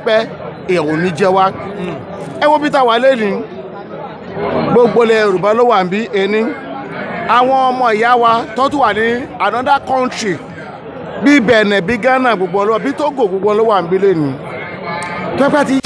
pẹ́ èèyàn ò ní jẹ wá ẹ wo bí tá a wà lẹ́nu gbogbo ilẹ̀ Yorùbá ló wà ń bí ẹni àwọn ọmọ ìyá wa tó tún wà ní another country bí Benin bí Ghana gbogbo ọlọ́wọ́ bí Togo gbogbo ọlọ́wọ́ wà ń bí lẹ́nu pẹ́pẹ́ tí.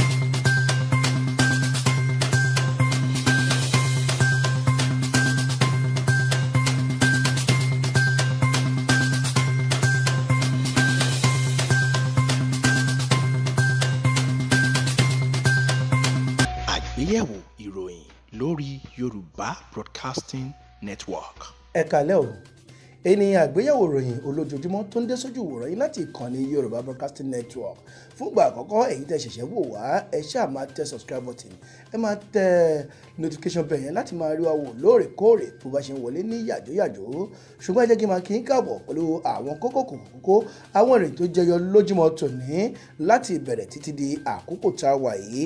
Àgbéyẹ̀wò ìròyìn lórí Yorùbá Broadcasting Network. Ẹ káalẹ́ o ènìyàn àgbéyẹ̀wò ìròyìn olójoojúmọ́ tó ń dé sójú ìwòran yìí láti ìkànnì Yorùbá Broadcasting Network fúngbà àkọ́kọ́ èyí tẹ́ ṣẹ̀ṣẹ̀ wò wá ẹ ṣáà máa tẹ subscribe button ẹ máa tẹ notification bell yẹn láti máa rí wa wò lóòrèkóòrè bó bá ṣe ń wọlé ní yàjóyàjó ṣùgbọ́n ẹ jẹ́ kí n máa kí n káàbọ̀ pẹ̀lú àwọn kókó àwọn ìròyìn tó jẹyọ lójúmọ́ tòní láti ìbẹ̀rẹ̀ títí di àkókò tá a wà yìí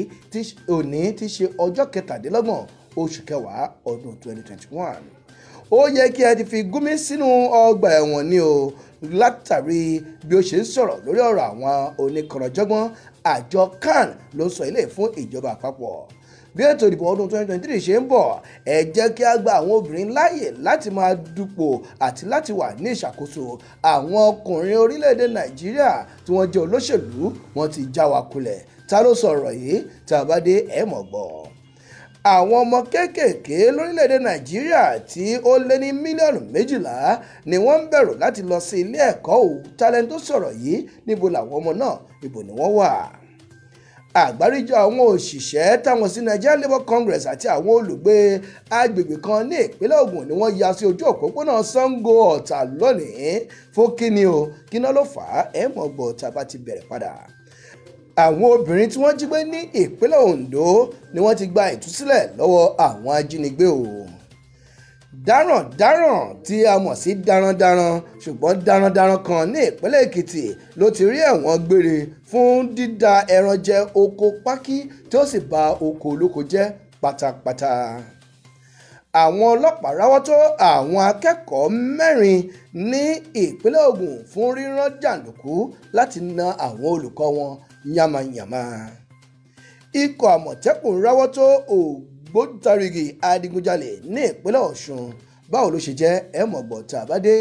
òní ti ṣe ọjọ́ 27 oṣù kẹwàá ọdún 2021 ó yẹ kí ẹ ti fi Gumi sínú ọgbà ẹ̀wọ̀n ni o látàrí bí ó ṣe ń sọ̀rọ̀ lórí ọ̀rọ̀ àwọn oníkànrọ̀jọ́gbọ́n àjọ CAN ló ń sọ ilé fún ìjọba àpapọ̀ bí ètò ìdìbò ọdún 2023 ṣe ń bọ̀ ẹ jẹ́ kí a gba àwọn obìnrin láàyè láti máa dupò àti láti wà ní ìṣàkóso àwọn ọkùnrin orílẹ̀-èdè Nàìjíríà tí wọ́n jẹ́ olóṣèlú wọ́n ti já wa kulẹ̀ ta ló sọ̀rọ̀ yìí tá a bá dé ẹ̀ mọ̀ gbọ́. Àwọn ọmọ kéékèèké lórílẹ̀‐èdè Nàìjíríà tí ó lé ní mílíọ̀nù 12 ni wọ́n ń bẹ̀rù láti lọ sí ilé ẹ̀kọ́ ò talent tó sọ̀rọ̀ yìí níbo làwọn ọmọ náà ibo ni wọ́n wà. Àgbáríjọ àwọn òṣìṣẹ́ táwọn sí Nigeria Labour Congress àti àwọn olùgbé agbègbè kan ní ìpínlẹ̀ Ògùn ni wọ́n ya sí ojú òpópónà Sango Ọ̀tà lónìí fún kíni o kíná ló fà á ẹ̀ mọ̀ gbọ́ tá a bá ti bẹ̀rẹ̀ padà. Àwọn obìnrin tí wọ́n jí gbé ní ìpínlẹ̀ Ondo ni wọ́n ti gba ìtúsílẹ̀ lọ́wọ́ àwọn ajínigbé o. Darandaran tí a mọ̀ sí darandaran ṣùgbọ́n darandaran kan ní ìpínlẹ̀ Èkìtì ló ti rí ẹ̀wọ̀n gbére fún dídá ẹran jẹ oko pákí tí ó sì bà oko olóko jẹ́ pátápátá. Àwọn ọlọ́pàá ráwọ́ tó àwọn akẹ́kọ̀ọ́ 4 ní ìpínlẹ̀ Ògùn fún rírán jàǹdùkú láti na àwọn olùkọ́ wọn yamayama. Ikọ̀ àmọ̀tẹ́kùn ráwọ́ tó ògbóǹtarìgì adigunjalè ní ìpínlẹ̀ Ọ̀ṣun báwo ló ṣe jẹ́ ẹ mọ̀ gbọ́ tá a bá dé.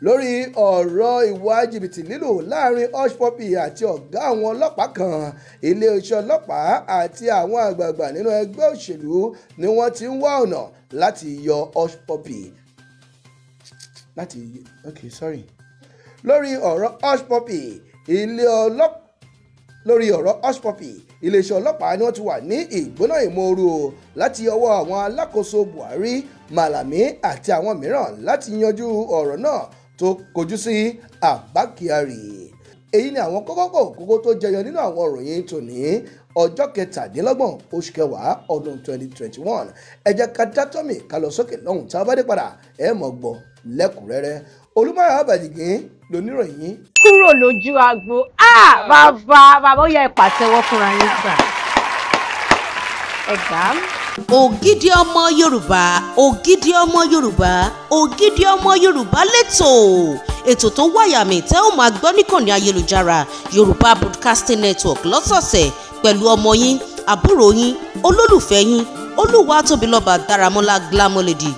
Lórí ọ̀rọ̀ ìwà jìbìtì lílò láàrin Hush Puppy àti ọ̀gá àwọn ọlọ́pàá kan iléeṣẹ́ ọlọ́pàá àti àwọn àgbààgbà nínú ẹgbẹ́ òṣèlú ni wọ́n ti ń wá ọ̀nà láti yọ Hush Puppy lórí ọ̀rọ̀ Hush Puppy iléeṣẹ́ ọlọ́pàá ni wọ́n ti wà ní ìgbóná ìmooru láti ọwọ́ àwọn alákòóso Buhari Malami àti àwọn mìíràn láti yanjú ọ̀rọ̀ náà tó kojú sí Abba Kyari. Èyí ni àwọn kókó tó jẹyọ nínú àwọn ìròyìn tòní ọjọ́ 27 oṣù kẹwàá ọdún 2021 ẹ jẹ́ ká dátọ́mì ká lọ sókè lọ́hùn tá a bá dé padà ẹ mọ̀ gbọ́ lẹ́kùnrẹ́rẹ́. Olúmáyọ̀ Àbàdìgín lóníròyìn. Kúrò lójú agbo bàbá ó yẹ pàtẹ́wọ́ fúnra yín gbà ẹ̀gbá. Ògidì ọmọ Yorùbá ògidì ọmọ Yorùbá ògidì ọmọ Yorùbá ètò tó wáyàmì tẹ́ ò máa gbọ́ níkànnì ayélujára Yorùbá Broadcasting Network lọ́sọ̀ọ̀sẹ̀ pẹ̀lú ọmọ yín àbúrò yín olólùfẹ́ yín Olúwatóbilọ́ba Dáramọ́lá Glamour Lady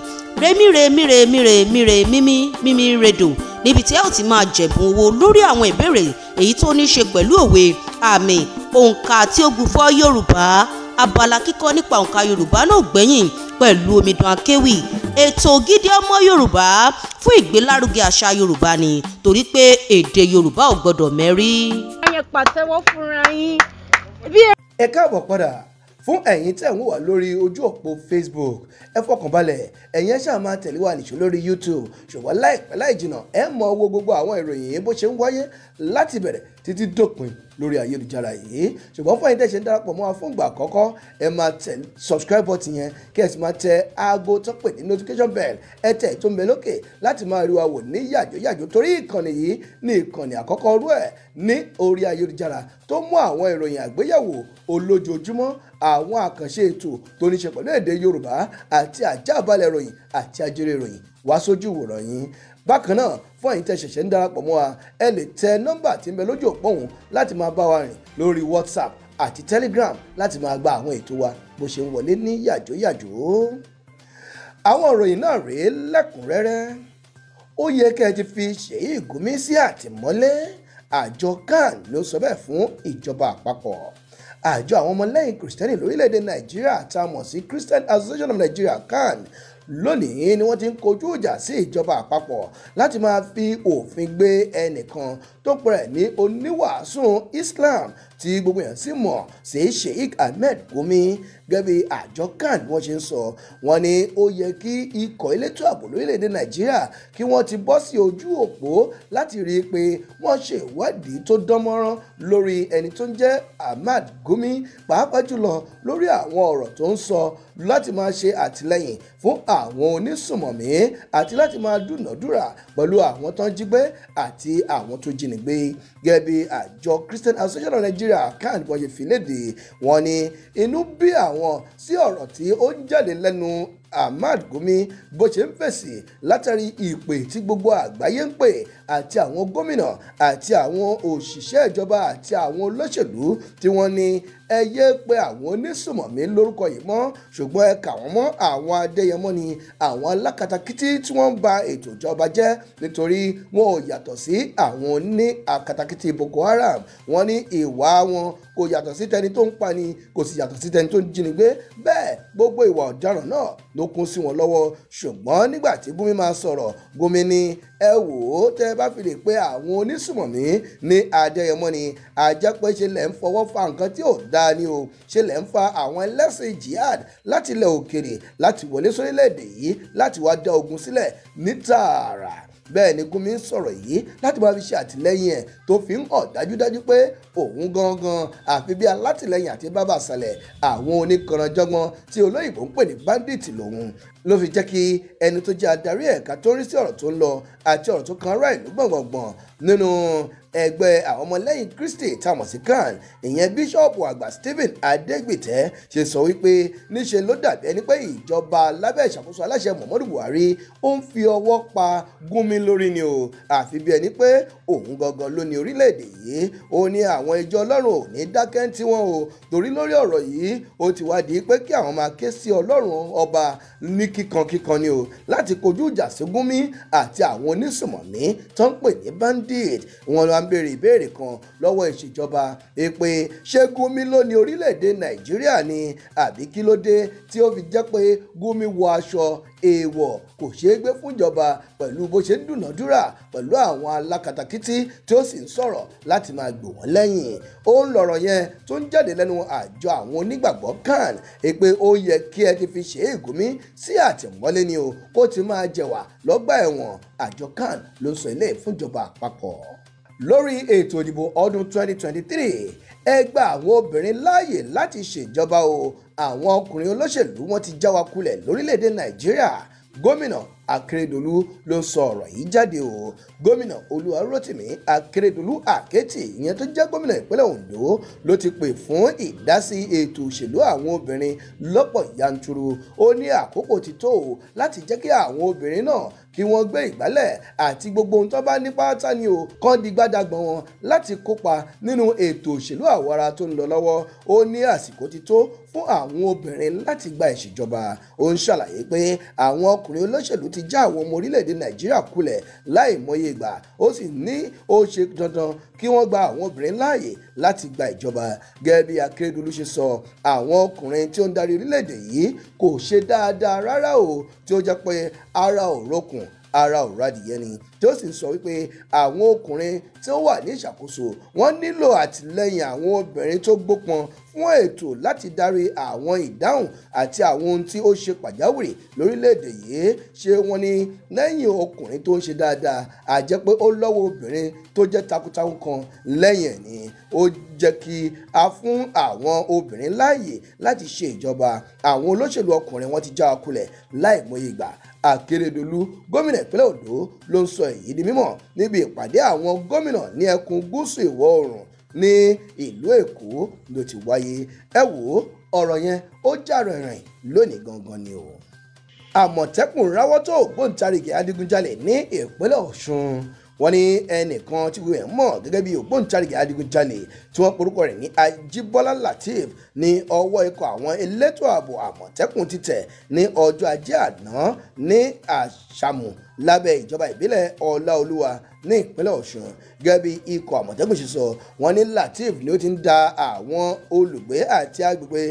mímí redo níbi tí ẹ ò ti máa jẹ̀bùn owó lórí àwọn ìbéèrè èyí tó ní ṣe pẹ̀lú òwe àmì òǹkà tí ó gùnfọ́ Yorùbá abala kíkọ́ nípa òǹkà Yorùbá náà gbẹ̀yìn pẹ̀lú omidan akéwì ètò Ògidì ọmọ Yorùbá fún ìgbélárugẹ àṣà Yorùbá ni torí pé èdè Yorùbá ò gbọdọ̀ mẹ́rí. ẹ pàtẹ́wọ́ fúnra yín. Ẹ káàbọ̀ padà fún ẹ̀yin tẹ̀ ń wà lórí ojú òpó Facebook ẹ fọkànbalẹ̀ ẹ̀yin ṣáà máa tẹ̀lé wa nìṣó lórí YouTube ṣùgbọ́n láìpẹ́ láì jìnnà ẹ mọ̀ wo gbogbo àwọn ìròyìn bó ṣe ń wáyé láti bẹ̀rẹ̀ títí dópin lórí ayélujára yìí ṣùgbọ́n fún ẹ̀yin tẹ̀ ṣe ń darapọ̀ mọ́ wa fún ìgbà àkọ́kọ́ ẹ máa tẹ subscribe button yẹn kí ẹ sì máa tẹ aago tó pè ní notification bell ẹ tẹ̀ tó ń bẹ lókè láti máa rí wa wò ní yàjóyàjó torí ìkànnì yìí ní ìkànnì àkọ́kọ́ rú ẹ̀ ní orí ayélujára tó mú àwọn ìròyìn àgbéyẹ̀wò olójoojúmọ́ àwọn àkànṣe ètò tó ní ṣe pẹ̀lú èdè Yorùbá àti àjàbalẹ̀ ìròyìn àti ajere ìròyìn wá sójú ìwòran yín bákan náà fún ẹ̀yin tẹ́ ṣẹ̀ṣẹ̀ ń darapọ̀ mọ́ wa ẹ lè tẹ nọ́mbà tí ń bẹ lójú òpó òun láti máa bá wa rìn lórí WhatsApp àti Telegram láti máa gba àwọn ètò wa bó ṣe ń wọlé ní yàjóyàjó. àwọn ìròyìn náà rèé lẹ́kùnrẹ́rẹ́. ó yẹ kẹ́ ẹ ti fi Ṣèyí Gumi sí àtìmọ́lé. àjọ CAN ló sọ bẹ́ẹ̀ fún ìjọba àpapọ̀. àjọ àwọn ọmọlẹ́yìn kìrìsìtẹ́nì lórílẹ̀‐èdè Nàìjíríà tá a mọ̀ sí Christian Association of Nigeria CAN lónìí ni wọ́n ti ń kojú ìjà sí ìjọba àpapọ̀ láti máa fi òfin gbé ẹnìkan tó pẹ̀rẹ̀ ní oníwàásù Islam tí gbogbo èèyàn sì mọ̀ sí Sheikh Ahmed Gumi. gẹ́gẹ́ bí àjọ CAN wọ́n ṣe ń sọ wọ́n ní ó yẹ kí ikọ̀ elétò ààbò lórílẹ̀‐èdè Nàìjíríà kí wọ́n ti bọ́ sí ojú òpó láti rí i pé wọ́n ṣe ìwádìí tó dánmọ́rán lórí ẹni tó ń jẹ́ Ahmed Gumi pàápàá jùlọ lórí àwọn ọ̀rọ̀ tó ń sọ láti máa ṣe àtìlẹ́yìn fún àwọn onísùmọ̀mí àti láti máa dúnàádúrà pẹ̀lú àwọn tó ń jí gbé àti àwọn tó jínigbé. gẹ́gẹ́ bí àjọ Christian Association of Nigeria CAN bọ́n ṣe fi léde wọ́n ní inú bí àwọn sí ọ̀rọ̀ tí ó ń jáde lẹ́nu Ahmed Gumi bó ṣe ń fèsì látàrí ìpè tí gbogbo àgbáyé ń pè àti àwọn gómìnà àti àwọn òṣìṣẹ́ ìjọba àti àwọn olóṣèlú tí wọ́n ní ẹ yé pé àwọn onísùmọ̀mí lórúkọ yìí mọ́ ṣùgbọ́n ẹ kà wọ́n mọ́ àwọn adéyẹmọ́ ni àwọn alákatakítí tí wọ́n ń ba ètò ìjọba jẹ́ nítorí wọn ò yàtọ̀ sí àwọn oní akatakítí Boko Haram. wọ́n ní ìwà wọn kò yàtọ̀ sí tẹni tó ń pani kò sì yàtọ̀ sí tẹni tó ń jínigbé bẹ́ẹ̀ gbogbo ìwà ọ̀daràn náà ló kún sí wọn lọ́wọ́. ṣùgbọ́n nígbà tí Gumi máa sọ̀rọ̀ Gumi ní ẹ wò ó tẹ́ bá fi lè pé àwọn onísùmọ̀mí ní adéyẹmọ́ ni àjẹpẹ́ ṣe lẹ̀ ń fọwọ́ fa nǹkan tí ò dáa ni o ṣe lẹ̀ ń fa àwọn ẹlẹ́sìn jihad láti ilẹ̀ òkèrè láti wọlé sórílẹ̀-èdè yìí láti wá dá ogun sílẹ̀ ní tààrà. bẹ́ẹ̀ ni Gumi ń sọ̀rọ̀ yìí láti máa fi ṣe àtìlẹ́yìn ẹ̀ tó fi ń hàn dájúdájú pé òun gangan àfi bí alátìlẹ́yìn àti bàbá àṣàlẹ̀ àwọn oníkanranjọ́gbọ́n tí olóyìnbó ń pè ní bandit lòun ló fi jẹ́ kí ẹni tó jẹ́ adarí ẹ̀ka tó ń rí sí ọ̀rọ̀ tó ń lọ àti ọ̀rọ̀ tó kan ará ìlú gbọ̀ngbọ̀ngbọ̀n nínú ẹgbẹ́ àwọn ọmọlẹ́yìn Kristi táwọn sí CAN ìyẹn bíṣọ́ọ̀pù àgbà Stephen Adégbìtẹ́ ṣe sọ wípé níṣe ló dàbí ẹni pé ìjọba lábẹ́ ìṣàkóso aláṣẹ Muhammadu Buhari ó ń fi ọwọ́ pa Gumi lórí ni o àfi bí ẹni pé òun gangan ló ní orílẹ̀-èdè yìí. ó ní àwọn ìjọ Ọlọ́run ò ní dákẹ́ tí wọ́n o torí lórí ọ̀rọ̀ yìí ó ti wá di pé kí àwọn máa ké sí Ọlọ́run ọba ní kíkankíkan ni o láti kojú ìjà sí Gumi àti àwọn onísùmọ̀mí tó ń pè ní bandit. wọn lọ ń béèrè ìbéèrè kan lọ́wọ́ ìṣèjọba pé ṣé Gumi ló ní orílẹ̀-èdè Nàìjíríà ni àbí kí ló dé tí ó fi jẹ́ pé Gumi wọ aṣọ èèwọ̀ kò ṣeé gbé fúnjọba pẹ̀lú bó ṣe ń dúnàádúrà pẹ̀lú àwọn alákatakítí tí ó sì ń sọ̀rọ̀ láti máa gbò wọ́n lẹ́yìn. ó ń lọ̀rọ̀ yẹn tó ń jáde lẹ́nu àjọ àwọn onígbàgbọ́ CAN pé ó yẹ kí ẹ ti fi Ṣèyí Gumi sí àtìmọ́lé ni o kó ti máa jẹ̀wà lọ́gbà ẹ̀wọ̀n. àjọ CAN ló sọ ilé fúnjọba àpapọ̀. lórí ètò ìdìbò ọdún 2023 ẹ gba àwọn obìnrin láàyè láti ṣèjọba o àwọn ọkùnrin olóṣèlú wọn ti já wa kulẹ̀ lórílẹ̀‐èdè Nàìjíríà. gómìnà Akérédolú ló sọ ọ̀rọ̀ yìí jáde o. gómìnà Olúwarótìmí Akérédolú Àkẹ́tì ìyẹn tó jẹ́ gómìnà ìpínlẹ̀ Ondo ló ti pè fún ìdásí ètò òṣèlú àwọn obìnrin lọ́pọ̀ yanturu. ó ní àkókò ti tó o láti jẹ́ kí àwọn obìnrin náà kí wọ́n gbé ìgbálẹ̀ àti gbogbo ohun tó bá ní pátá ni o kàn di gbádàgbọ́n wọn láti kópa nínú ètò òṣèlú àwara tó ń lọ lọ́wọ́. ó ní àsìkò ti tó fún àwọn obìnrin láti gba ìṣèjọba. ó ń ṣàlàyé pé àwọn ọkùnrin olóṣèlú ti já àwọn ọmọ orílẹ̀-èdè Nàìjíríà kulẹ̀ láìmọye ìgbà. ó sì ní ó ṣe dandan kí wọ́n gba àwọn obìnrin láàyè láti gba ìjọba. gẹ́gẹ́ bí Akérédolú ṣe sọ àwọn ọkùnrin tí ó ń darí orílẹ̀-èdè yìí kò ṣe dáadáa rárá o tí ó jẹ́ pé ara ò rókun ara ò rádìyẹ ni tí ó sì ń sọ wípé àwọn ọkùnrin tí ó wà ní ìṣàkóso wọ́n nílò àtìlẹ́yìn àwọn obìnrin tó gbópọn fún ètò láti darí àwọn ìdáhùn àti àwọn ohun tí ó ṣe pàjáwìrì lórílẹ̀‐èdè yìí. ṣé wọ́n ní lẹ́yìn ọkùnrin tó ń ṣe dáadáa àjẹ́ pé ó lọ́wọ́ obìnrin tó jẹ́ takuntakun kan lẹ́yìn ẹ̀ ni ó jẹ́ kí a fún àwọn obìnrin láàyè láti ṣe ìjọba. àwọn olóṣèlú ọkùnrin wọn ti já wa kulẹ̀ láìmọye ìgbà. Akérédolú gómìnà ìpínlẹ̀ Ondo ló ń sọ èyí di mímọ̀ níbi ìpàdé àwọn gómìnà ní ẹkùn gúúsù ìwọ̀ oòrùn ní ìlú Èkó ló ti wáyé. ẹ wò ó ọ̀rọ̀ yẹn ó jà rìnrìn lónìí gangan ni o. Àmọ̀tẹ́kùn ráwọ́ tó ògbóǹtarìgì adigunjalè ní ìpínlẹ̀ Ọ̀ṣun. Wọ́n ní ẹnìkan tí wọ́n mọ̀ gẹ́gẹ́ bí ògbóǹtarìgì adigunjalè tí wọ́n porúkọ rẹ̀ ní Ajíbọ́lá Lateef ní ọwọ́ ikọ̀ àwọn elétò ààbò Àmọ̀tẹ́kùn ti tẹ̀ ní ọjọ́ Ajé àná ní Àṣàmù lábẹ́ ìjọba ìbílẹ̀ Ọláolúwa ní ìpínlẹ̀ Ọ̀ṣun. Gẹ́gẹ́ bí ikọ̀ Àmọ̀tẹ́kùn ṣe sọ, wọ́n ní Lateef ni ó ti ń da àwọn olùgbé àti agbègbè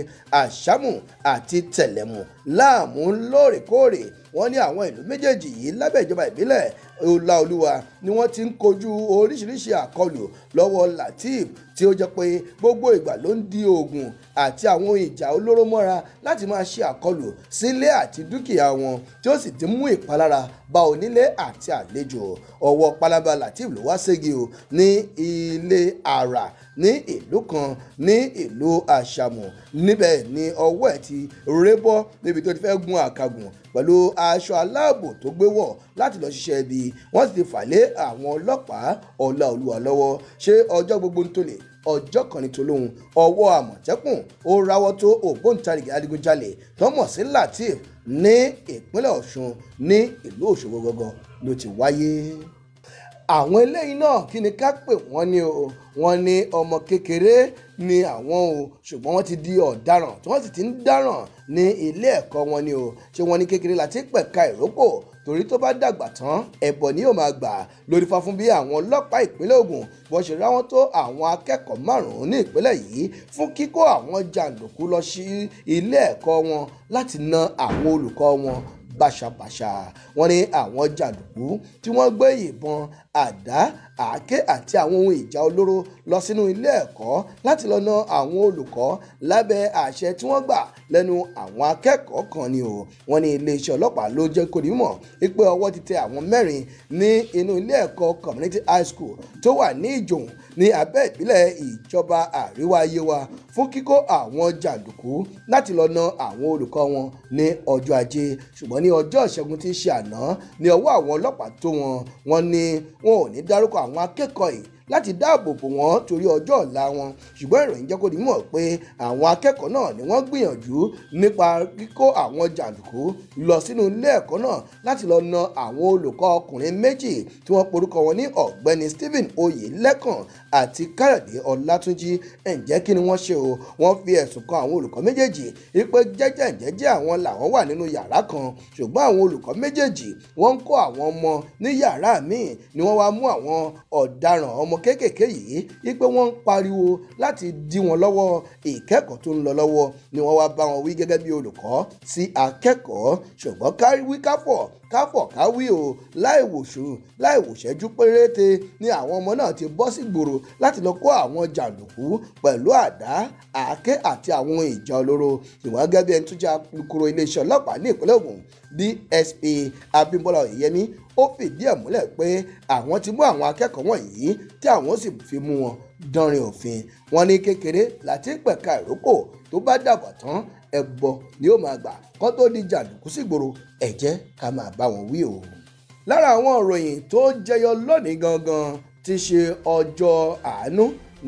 Àṣàmù àti Tẹ̀lẹ̀mù láàmú lóòrèkóòrè. Wọ́n ní àwọn ìlú méjèèjì yìí lábẹ́ ìjọba ìbílẹ̀ Ọláolúwa ni wọ́n ti ń kojú oríṣiríṣi àkọlù lọ́wọ́ Lateef tí ó jẹ́ pé gbogbo ìgbà ló ń di oògùn àti àwọn ohun ìjà olóró mọ́ra láti máa ṣe àkọlù sílé àti dúkìá wọn tí ó sì ti mú ìpalára bá onílé àti àlejò. Ọwọ́ pálábá Lateef ló wá ségi o ní ilé àrà ní ìlú kan ní ìlú Àṣàmù. Níbẹ̀ ni ọwọ́ ẹ̀ ti rébọ́ níbi tó ti fẹ́ gun àkàgùn pẹ̀lú aṣọ aláàbò tó gbé wọ̀ láti lọ ṣiṣẹ́ ibi. Wọ́n sì ti fà lé àwọn ọlọ́pàá Ọláolúwa lọ́wọ́. Ṣé ọjọ́ gbogbo ń tolè ọjọ́ kan ní tolóhun? Ọwọ́ Àmọ̀tẹ́kùn ó ráwọ́ tó ògbóǹtarìgì adigunjalè tó mọ̀ sí Lateef ní ìpínlẹ̀ Ọ̀ṣun ní ìlú Òṣogbo gangan ló ti wáyé. Àwọn eléyìí náà kí ni ká pè wọ́n ní o? Wọ́n ní ọmọ kékeré ni àwọn o, ṣùgbọ́n wọ́n ti di ọ̀daràn tí wọ́n sì ti ń dáràn ní ilé ẹ̀kọ́ wọn ni o. Ṣé wọ́n ní kékeré láti pẹ̀ka ìrókò torí tó bá dàgbà tán ẹbọ ni yóò máa gbà lórí fa fún bí àwọn ọlọ́pàá ìpínlẹ̀ Ògùn bó ṣe ráwọn tó àwọn akẹ́kọ̀ọ́ 5 ní ìpínlẹ̀ yìí fún kíkó àwọn jàǹdùkú lọ sí ilé ẹ̀kọ́ wọn láti na àwọn olùkọ́ wọn báṣabàṣa. Wọ́n ní àwọn jàǹdùkú tí wọ́n gbé ìbọn, àdá, àáké àti àwọn ohun ìjà olóró lọ sínú ilé ẹ̀kọ́ láti lọ na àwọn olùkọ́ lábẹ́ àṣẹ tí wọ́n gbà lẹ́nu àwọn akẹ́kọ̀ọ́ kan ni o. Wọ́n ní iléeṣẹ́ ọlọ́pàá ló jẹ́ kó di mọ̀ pé ọwọ́ ti tẹ àwọn 4 ní inú ilé ẹ̀kọ́ community high school tó wà ní Ìjòhùn ní abẹ́ ìbílẹ̀ ìjọba Àríwá Yewa fún kíkó àwọn jàǹdùkú láti lọ na àwọn olùkọ́ wọn ní ọjọ́ Ajé. Ṣùgbọ́n ní ọjọ́ Ìṣẹ́gun tí í ṣe àná ní ọwọ́ àwọn ọlọ́pàá tó wọn. Wọ́n ní wọn ò ní dárúkọ àwọn akẹ́kọ̀ọ́ yìí láti dáàbò bò wọ́n torí ọjọ́ ọ̀la wọn. Ṣùgbọ́n ìròyìn jẹ́ kó di mọ̀ pé àwọn akẹ́kọ̀ọ́ náà ni wọ́n gbìyànjú nípa kíkó àwọn jàǹdùkú lọ sínú ilé ẹ̀kọ́ náà láti lọ na àwọn olùkọ́ ọkùnrin 2 tí wọ́n porúkọ wọn ní ọ̀gbẹ́ni Stephen Oyèlẹ́kàn àti Káyọ̀dé Ọlátúnjí. Ǹjẹ́ kí ni wọ́n ṣe o? Wọ́n fi ẹ̀sùn kan àwọn olùkọ́ méjèèjì wípé jẹ́jẹ́ àwọn làwọn wà nínú yàrá kan, ṣùgbọ́n àwọn olùkọ́ méjèèjì wọ́n ń kó àwọn ọmọ ní yàrá míì ni wọ́n wá mú àwọn ọ̀daràn ọmọ kéékèèké yìí wípé wọ́n ń pariwo láti dí wọn lọ́wọ́ ìkẹ́kọ̀ọ́ tó ń lọ lọ́wọ́ ni wọ́n wá bá wọn wí gẹ́gẹ́ bí olùkọ́ sí akẹ́kọ̀ọ́. Ṣùgbọ́n káwí káfọ̀ káwí o láìwòṣẹ́jú péréte ni àwọn ọmọ náà ti bọ́ sí gbòòrò láti lọ kó àwọn jàǹdùkú pẹ̀lú àdá, àáké àti àwọn ìjà olóró. Ìwọ̀n gẹ́gẹ́ bí ẹni tó jẹ́ alukoro iléeṣẹ́ ọlọ́pàá ní ìpínlẹ̀ Ògùn DSP Abímbọ́lá Oyèyẹmí ó fìdí ẹ̀ múlẹ̀ pé àwọn ti mú àwọn akẹ́kọ̀ọ́ wọ̀nyí tí àwọn sì fi mú wọn dánrin òfin. Wọ́n ní kékeré láti pẹ̀ka ìrókò tó bá dàgbà tán ẹbọ ni ó máa gbà kó tó di jàǹdùkú sígboro. Ẹ jẹ́ ká máa bá wọn wí o. Lára àwọn ìròyìn tó jẹyọ lónìí gangan ti ṣe ọjọ́ àánú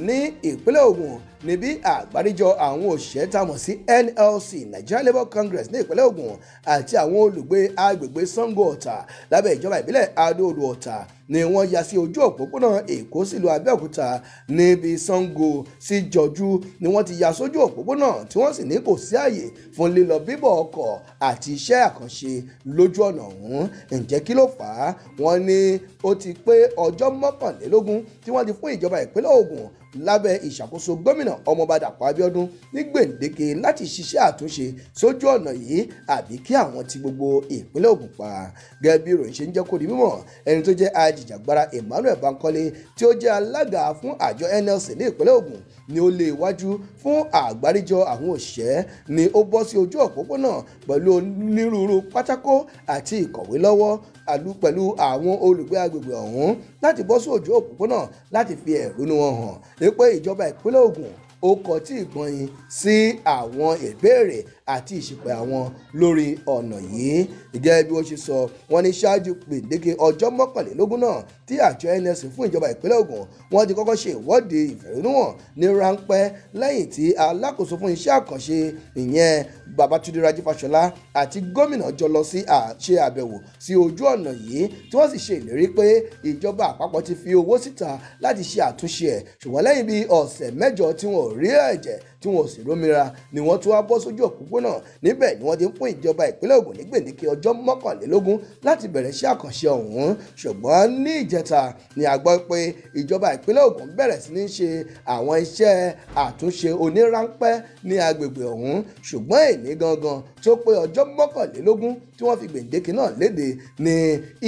ní ìpínlẹ̀ Ògùn níbi àgbáríjọ àwọn òṣìṣẹ́ tá a mọ̀ sí NLC Nigeria Labour Congress ní ìpínlẹ̀ Ògùn àti àwọn olùgbé agbègbè Sango Ọ̀tà lábẹ́ ìjọba ìbílẹ̀ Adó-Odò Ọ̀tà ni wọ́n ya sí ojú òpópónà Èkó sílùú Abẹ́òkúta níbi Sango sí Jọjú ni wọ́n ti ya sójú òpópónà tí wọ́n sì ní kò sí àyè fún lílọ bíbọ̀ ọkọ̀ àti iṣẹ́ àkànṣe lójú ọ̀nà ọ̀hún. Ǹjẹ́ kí ló fà á? Wọ́n ní ó ti pé ọjọ́ 21 tí wọ́n ti fún ìjọba ìpínlẹ̀ Ògùn lábẹ́ ìṣàkóso gómìnà Ọmọọba Dàpọ̀ Abíọ́dún ní gbèǹdéke láti ṣiṣẹ́ àtúnṣe sójú ọ̀nà yìí àbí kí àwọn ti gbogbo ìpínlẹ̀ Ògùn pa. Gẹ́gẹ́ bí ìròyìn ṣe ń jẹ́ kó di mímọ̀, ẹni tó jẹ́ ajìjàgbara Emmanuel Bankole tí ó jẹ́ alága fún àjọ NLC ní ìpínlẹ̀ Ògùn ni ó lé iwájú fún àgbáríjọ àwọn òṣìṣẹ́ ni ó bọ́ sí ojú òpópónà pẹ̀lú onírúurú pátákó àti ìkọ̀wé lọ́wọ́ pẹ̀lú àwọn olùgbé agbègbè ọ̀hún láti bọ́ sí ojú òpópónà láti fi ẹ̀rúnú wọn hàn pé ìjọba ìpínlẹ̀ Ògùn ó kọtí ìgbọ̀nyìn sí àwọn ìbéèrè àti ìṣìpẹ̀ àwọn lórí ọ̀nà yìí. Gẹ́gẹ́ bí wọ́n ṣe sọ, wọ́n ní ṣáájú gbèdéke ọjọ́ 21 náà tí àjọ NLC fún ìjọba ìpínlẹ̀ Ògùn wọ́n ti kọ́kọ́ ṣe ìwọ́de ìfẹ̀hónúhàn ní ráńpẹ́ lẹ́yìn tí alákòóso fún iṣẹ́ àkànṣe ìyẹn Babátúndé Rájí Fáṣọlá àti gómìnà jọ lọ sí ṣe àbẹ̀wò sí ojú ọ̀nà yìí tí wọ́n sì ṣe ìlérí pé ìjọba àpapọ̀ ti fi owó síta láti ṣe àtúnṣe ẹ̀, ṣùgbọ́n lẹ́yìn bíi ọ̀sẹ̀ mẹ́jọ tí wọn ò rí ẹ̀jẹ̀ tí wọn ò sì rómìnira ni wọ́n tún wá bọ́ sójú òpópónà. Níbẹ̀ ni wọ́n ti ń fún ìjọba ìpínlẹ̀ Ògùn ní gbèdéke ọjọ́ 21 láti bẹ̀rẹ̀ iṣẹ́ àkànṣe ọ̀hún. Ṣùgbọ́n ní ìjẹta ni a gbọ́ pé ìjọba ìpínlẹ̀ Ògùn bẹ̀rẹ̀ sí ní ṣe àwọn iṣẹ́ àtúnṣe oníránpẹ́ ní agbègbè ọ̀hún. Ṣùgbọ́n èní gangan tó pé ọjọ́ 21 tí wọ́n fi gbèdéke náà léde ni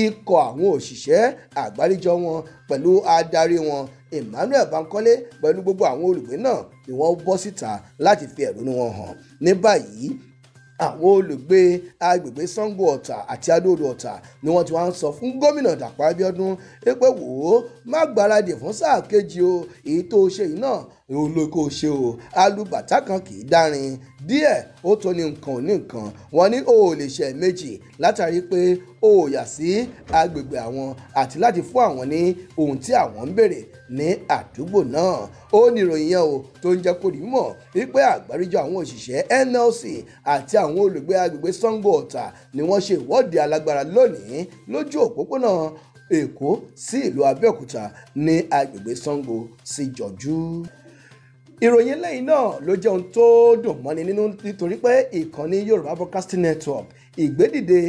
ikọ̀ àwọn òṣìṣẹ́ àgbáríjọ wọn pẹ̀lú adarí wọn Emmanuel Bankole pẹ̀lú gbogbo àwọn olùgbé náà ni wọ́n bọ́ síta láti fi ẹ̀rúnú wọn hàn. Ní báyìí àwọn olùgbé agbègbè Sango Ọ̀tà àti Adó-Odò Ọ̀tà ni wọ́n ti wá ń sọ fún gómìnà Dàpọ̀ Abíọ́dún pé wò ó má gbáradì fún sáà kejì o, èyí tó ṣe yìí náà olóko ṣe o, alùbàtà kan kì í dárin díẹ̀ ó tó ní nǹkan ò ní nǹkan. Wọ́n ní o ò lè ṣe méjì látàrí pé o ò yà sí agbègbè àwọn àti láti fún àwọn ní ohun tí àwọn ń béèrè ní àdúgbò náà. Ó ní ìròyìn yẹn o tó ń jẹ́ kó rí mọ̀ wípé àgbáríjọ àwọn òṣìṣẹ́ NLC àti àwọn olùgbé agbègbè Sango Ọ̀tà ni wọ́n ṣe ìwọ́de alágbára lónìí lójú òpópónà Èkó sí ìlú Abẹ́òkúta ní agbègbè Sango sí Jọ̀jú. Ìròyìn lẹ́yìn náà ló jẹ́ ohun tó dùn mọ́ni nínú nítorí pé ìkànnì Yorùbá Broadcasting Network ìgbédìde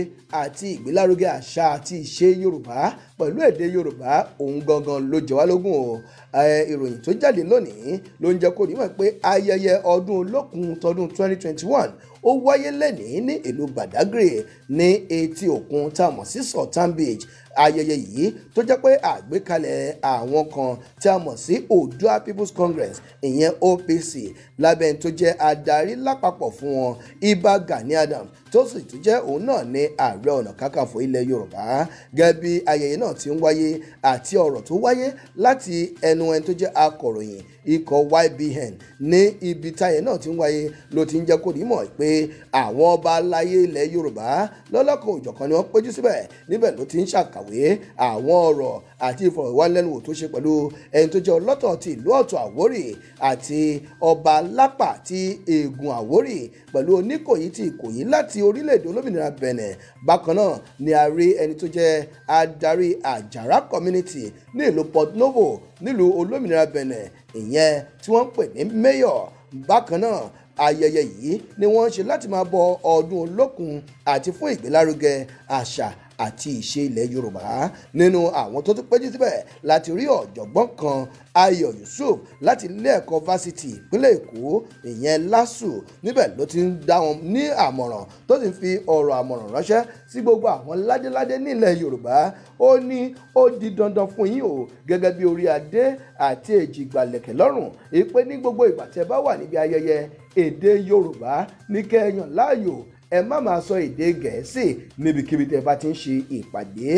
àti ìgbélárugẹ àṣà àti ìṣe Yorùbá pẹ̀lú èdè Yorùbá òun gangan ló jẹ wá lógún o. Ìròyìn tó jáde lónìí ló ń jẹ́ kó rí mọ̀ pé ayẹyẹ ọdún Olókun tọdún 2021 ó wáyé lẹ́nìí ní ìlú Badagry ní etí òkun tá a mọ̀ sí Sultan Beach. Ayẹyẹ yìí tó jẹ́ pé àgbékalẹ̀ àwọn kan tí a mọ̀ sí Oòduà People's Congress ìyẹn OPC lábẹ́ tó jẹ́ adarí lápapọ̀ fún wọn Ìbà Gani Adams tó sì tún jẹ́ òun náà ní Ààrẹ Ọ̀nà Kakanfò ilẹ̀ Yorùbá. Gẹ́gẹ́ bí ayẹyẹ náà ti ń wáyé àti ọ̀rọ̀ tó wáyé láti ẹnu ẹni tó jẹ́ akọ̀ròyìn ikọ̀ YBN ní ibi táyẹ náà ti ń wáyé ló ti ń jẹ́ kó nímọ̀ pé àwọn ọba aláyé ilẹ̀ Yorùbá lọ́lọ́kan òjọ̀kan ni wọ́n péjú síbẹ̀. Níbẹ̀ ló ti ń ṣàkàwé àwọn ọ̀rọ̀ àti ìfọ̀rọ̀wánilẹ́nuwò tó ṣe pẹ̀lú ẹni tó jẹ́ ọlọ́tọ̀ ti ìlú Ọ̀tọ̀ Àwórì àti ọba Lápà ti Ègùn Àwórì pẹ̀lú Oníkòyí ti Ìkòyí láti orílẹ̀-èdè olómìnira Benin. Bákan náà ni a rí ẹni tó jẹ́ adarí Àjàrà community ní ìlú Port Novo nílùú olómìnira Benin ìyẹn tí wọ́n ń pè ní mayor. Bákan náà ayẹyẹ yìí ni wọ́n ń ṣe láti máa bọ ọdún Olókun àti fún ìgbélárugẹ àṣà àti ìṣe ilẹ̀ Yorùbá. Nínú àwọn tó tún péjú síbẹ̀ láti rí ọ̀jọ̀gbọ́n kan Ayọ̀ Yusuf láti ilé ẹ̀kọ́ fásitì ìpínlẹ̀ Èkó ìyẹn LASU. Níbẹ̀ ló ti ń dá wọn ní àmọ̀ràn tó sì ń fi ọ̀rọ̀ àmọ̀ràn ránṣẹ́ sí gbogbo àwọn ládéládé nílẹ̀ Yorùbá. Ó ní ó di dandan fún yín o gẹ́gẹ́ bí orí adé àti èjì ìgbàlẹ̀kẹ̀ lọ́rùn ìpè ní gbogbo ìgbà tẹ́ bá wà níbi ayẹyẹ èdè Yorùbá ní kẹ́yàn láàyò. Ẹ má máa sọ èdè Gẹ̀ẹ́sì níbikíbi tẹ́ bá ti ń ṣe ìpàdé.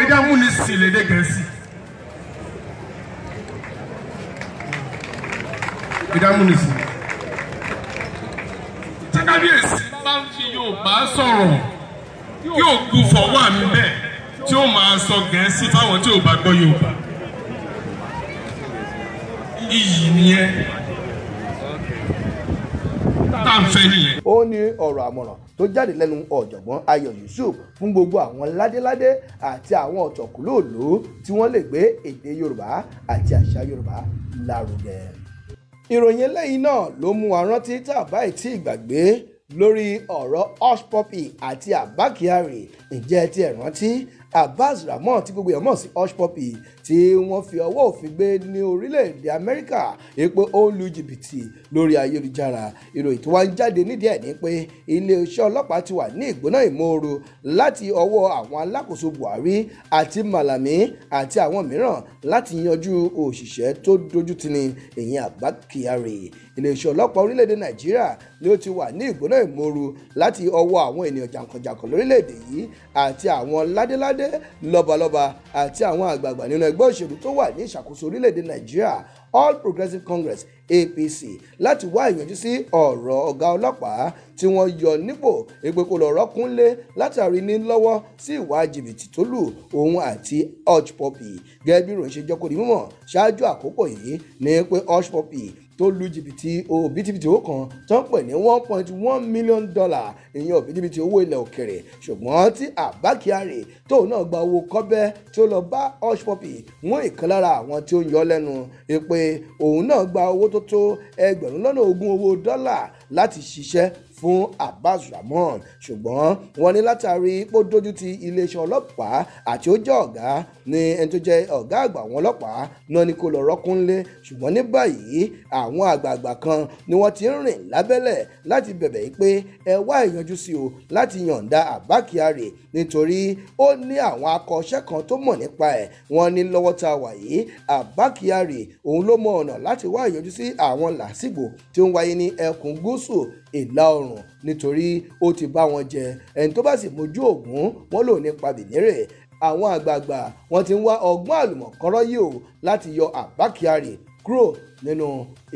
Ẹja múni sí lédè Gẹ̀ẹ́sì. Ẹja múni sí. Tí kábíyèsí bá ń fi Yorùbá sọ̀rọ̀ yóò gbúfọ̀ wà níbẹ̀ tí ó máa sọ Gẹ̀ẹ́sì fáwọn tí ò bá gbọ́ Yorùbá. Iyì nìyẹn. Ó ní ọ̀rọ̀ àmọ̀ràn tó jáde lẹ́nu ọ̀jọ̀gbọ́n Ayọ̀ Yusuf fún gbogbo àwọn ládéládé àti àwọn ọ̀tọ̀kùlóòló tí wọ́n lè gbé èdè Yorùbá àti àṣà Yorùbá lárugẹ. Ìròyìn eléyìí náà ló mú wa rántí tá a bá tí ìgbàgbé lórí ọ̀rọ̀ Hush Puppy àti Abba Kyari. Ǹjẹ́ ti ẹ̀ rántí Abbas Rahmon tí gbogbo èèyàn mọ̀ sí Hush Puppy tí wọ́n fi ọwọ́ òfin gbé ní orílẹ̀-èdè Amẹ́ríkà pé ó lu jìbìtì lórí ayélujára. Ìròyìn tó wá ń jáde nídìí ẹ̀ ní pé iléeṣẹ́ ọlọ́pàá ti wà ní ìgbóná ìmóoru láti ọwọ́ àwọn alákòóso Buhari àti Malami àti àwọn mìíràn láti yanjú òṣìṣẹ́ tó dójútini ìyẹn Abba Kyari. Iléeṣẹ́ ọlọ́pàá orílẹ̀-èdè Nàìjíríà ni ó ti wà ní ìgbóná ìmóoru láti ọwọ́ àwọn ènìyàn jàǹkànjàǹkàn lórílẹ̀-èdè yìí àti àwọn ládéládé ládéládé lọ́balọ́ba àti àwọn àgbààgbà nínú ẹgbẹ́ òṣèlú tó wà ní ìṣàkóso orílẹ̀-èdè Nàìjíríà All Progressives Congress APC láti wá ìyanjú sí ọ̀rọ̀ ọ̀gá ọlọ́pàá tí wọ́n yọ nípò èpè kò lọ́rọ̀ kúnlé látàrí ní lọ́wọ́ sí ìwà jìbìtì tó lù òun àti Hush Puppy. Gẹ́gẹ́ bí ìròyìn ṣe jẹ́ kó di mímọ̀ ṣáájú àkókò yìí ní pé Hush Puppy tó lu jìbìtì òbítíbitì owó kan tó ń pè ní $1.1 million ìyẹn òbítíbitì owó ilẹ̀ òkèrè, ṣùgbọ́n tí Abba Kyari tóun náà gba owó kọ́bẹ́ tí ó lọ bá Hush Puppy mú ìkan lára àwọn tí ó ń yọ lẹ́nu pé òun náà gba owó tó tó $20,000 owó dọ́là láti ṣiṣẹ́ fún Abbas Ramon, ṣùgbọ́n wọ́n ní látàrí pé ó dójú ti iléeṣẹ́ ọlọ́pàá àti ó jẹ́ ọ̀gá ní ẹni tó jẹ́ ọ̀gá àgbà àwọn ọlọ́pàá náà ni kò lọ rọ́kúnlé. Ṣùgbọ́n ní báyìí àwọn àgbààgbà kan ni wọ́n ti ń rìn lábẹ́lẹ̀ láti bẹ̀bẹ̀ pé ẹ wá ìyanjú sí o láti yọ̀ǹda Abba Kyari nítorí ó ní àwọn akọ́ṣẹ́ kan tó mọ̀ nípa ẹ̀. Wọ́n ní lọ́wọ́ tá a wà yìí Abba Kyari òun ló mọ ọ̀nà láti wá ìyanjú sí àwọn làásìgbò tí ó ń wáyé ní ẹkùn gúúsù ìlà oòrùn nítorí ó ti bá wọn jẹ ẹni tó bá sì mójú ògún wọn lò nípa bìnírè. Àwọn àgbààgbà wọn ti ń wá ọgbọ́n àlùmọ̀kọ́rọ́ yìí o láti yọ Abba Kyari kúrò nínú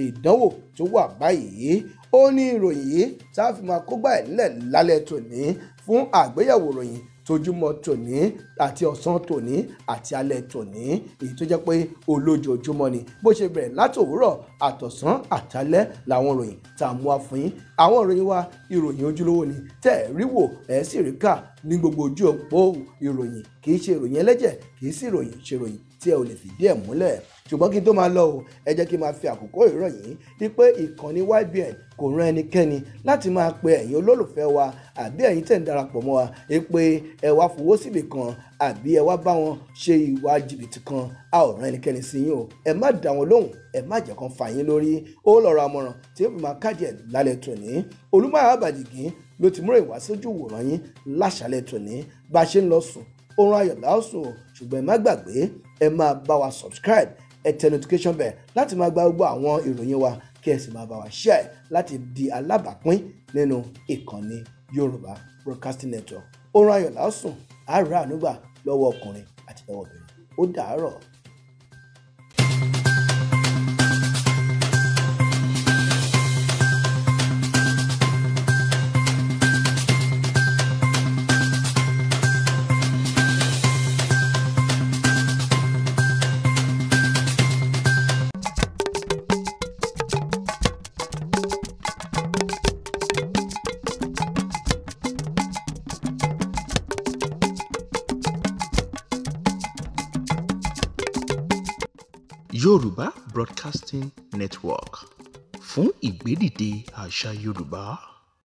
ìdánwò tó wà báyìí. Ó ní ìròyìn yìí tá a fi máa kógbá ẹ̀ nílẹ̀ lálẹ́ tòní fún àgbéyẹ̀wò ìròyìn tójúmọ́ tòní àti ọ̀sán tòní àti alẹ́ tòní, èyí tó jẹ́ pé olójoojúmọ́ ni bó ṣe bẹ̀rẹ̀ látòwúrọ̀ àtọ̀sán àtàlẹ́ làwọn ìròyìn tá a mú wá fún yín. Àwọn ìròyìn wa ìròyìn ojúlówó ni tẹ́ ẹ̀ rí wò ẹ̀ sì rí kà ní gbogbo ojú òpó ìròyìn, kì í ṣe ìròyìn ẹlẹ́jẹ̀, kì í sí ìròyìn ṣèròyìn tí ẹ ò lè fìdí ẹ̀ múlẹ̀. Ṣùgbọ́n kí n tó máa lọ o ẹ jẹ́ kí n máa fi àkókò ìròyìn wípé ìkànnì YBN kò rán ẹnikẹ́ni láti máa pe ẹ̀yin olólùfẹ́ wa àbí ẹ̀yin tẹ̀ ń darapọ̀ mọ́ wa pé ẹ wá fowó síbì kan àbí ẹ wá bá wọn ṣe ìwà jìbìtì kan. A ò rán ẹnikẹ́ni sí yín o, ẹ má dá wọn lóhùn, ẹ má jẹ́ kán fà yín lórí. Ó lọ́rọ̀ àmọ̀ràn tí ó fi máa káàdì ẹ̀ lálẹ́ tòní. Olúmáyọ̀ Àbàdìgín ló ti múrò ìwá sójú wòran yín láṣálẹ́ tòní. Bá a ṣe ń lọ sùn oorun ayọ̀ láòsùn, ṣùgbọ́n ẹ má gbàgbé ẹ máa bá wa subscribe, ẹ tẹ notification bell láti máa gba gbogbo àwọn ìròyìn wa kí ẹ sì máa bá wa share láti di alábàápín nínú ìkànnì Yorùbá Broadcasting Network. Oorun ayọ̀ láòsùn, àárọ̀ ànúgbà lọ́wọ́ ọkùnrin àti lọ́wọ́ obìnrin. Ó dàárọ̀. Yorùbá Broadcasting Network fún ìgbédìde àṣà Yorùbá.